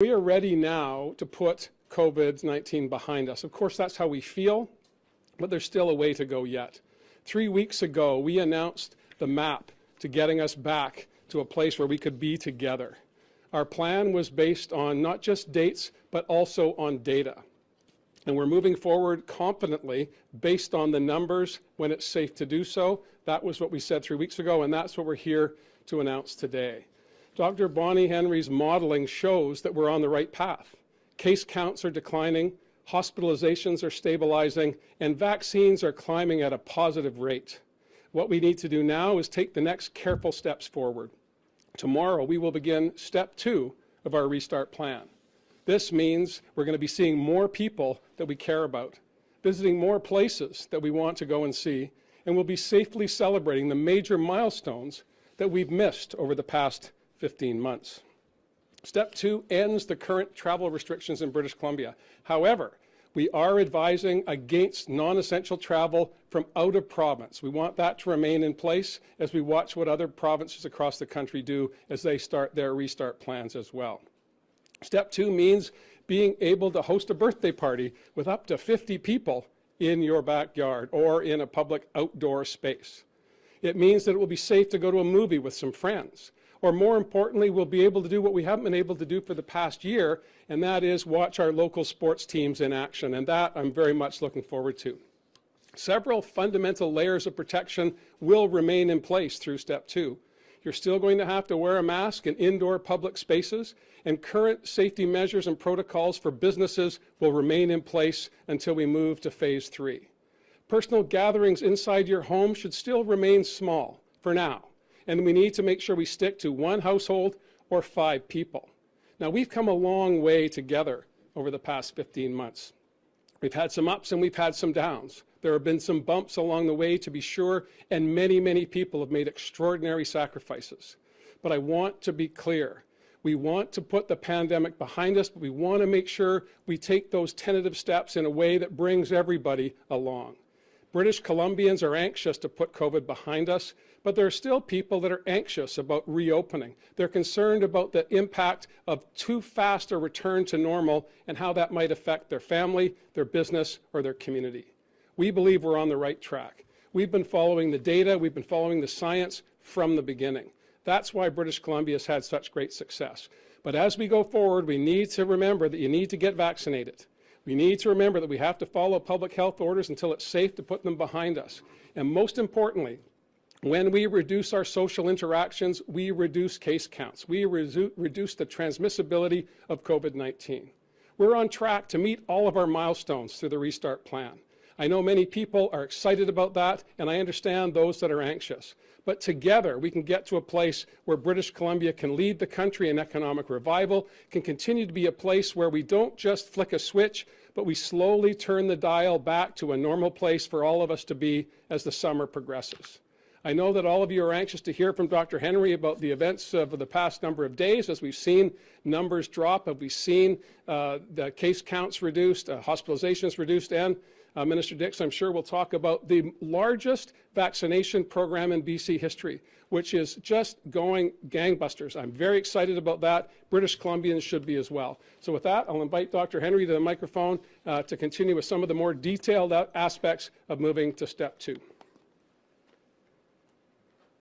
We are ready now to put COVID-19 behind us. Of course, that's how we feel, but there's still a way to go yet. 3 weeks ago, we announced the map to getting us back to a place where we could be together. Our plan was based on not just dates, but also on data. And we're moving forward confidently based on the numbers when it's safe to do so. That was what we said 3 weeks ago, and that's what we're here to announce today. Dr. Bonnie Henry's modeling shows that we're on the right path. Case counts are declining, hospitalizations are stabilizing, and vaccines are climbing at a positive rate. What we need to do now is take the next careful steps forward. Tomorrow, we will begin step 2 of our restart plan. This means we're going to be seeing more people that we care about, visiting more places that we want to go and see, and we'll be safely celebrating the major milestones that we've missed over the past 15 months. Step 2 ends the current travel restrictions in British Columbia. However, we are advising against non-essential travel from out of province. We want that to remain in place as we watch what other provinces across the country do as they start their restart plans as well. Step 2 means being able to host a birthday party with up to 50 people in your backyard or in a public outdoor space. It means that it will be safe to go to a movie with some friends. Or more importantly, we'll be able to do what we haven't been able to do for the past year, and that is watch our local sports teams in action, and that I'm very much looking forward to. Several fundamental layers of protection will remain in place through Step 2. You're still going to have to wear a mask in indoor public spaces, and current safety measures and protocols for businesses will remain in place until we move to Phase 3. Personal gatherings inside your home should still remain small for now, and we need to make sure we stick to 1 household or 5 people. Now, we've come a long way together over the past 15 months. We've had some ups and we've had some downs. There have been some bumps along the way, to be sure, and many, many people have made extraordinary sacrifices. But I want to be clear. We want to put the pandemic behind us, but we want to make sure we take those tentative steps in a way that brings everybody along. British Columbians are anxious to put COVID behind us, but there are still people that are anxious about reopening. They're concerned about the impact of too fast a return to normal and how that might affect their family, their business, or their community. We believe we're on the right track. We've been following the data, we've been following the science from the beginning. That's why British Columbia has had such great success. But as we go forward, we need to remember that you need to get vaccinated. We need to remember that we have to follow public health orders until it's safe to put them behind us. And most importantly, when we reduce our social interactions, we reduce case counts. We reduce the transmissibility of COVID-19. We're on track to meet all of our milestones through the restart plan. I know many people are excited about that, and I understand those that are anxious. But together, we can get to a place where British Columbia can lead the country in economic revival, can continue to be a place where we don't just flick a switch, but we slowly turn the dial back to a normal place for all of us to be as the summer progresses. I know that all of you are anxious to hear from Dr. Henry about the events of the past number of days. As we've seen numbers drop, as we've seen the case counts reduced, hospitalizations reduced, and Minister Dix, I'm sure, will talk about the largest vaccination program in BC history, which is just going gangbusters. I'm very excited about that. British Columbians should be as well. So with that, I'll invite Dr. Henry to the microphone to continue with some of the more detailed aspects of moving to Step 2.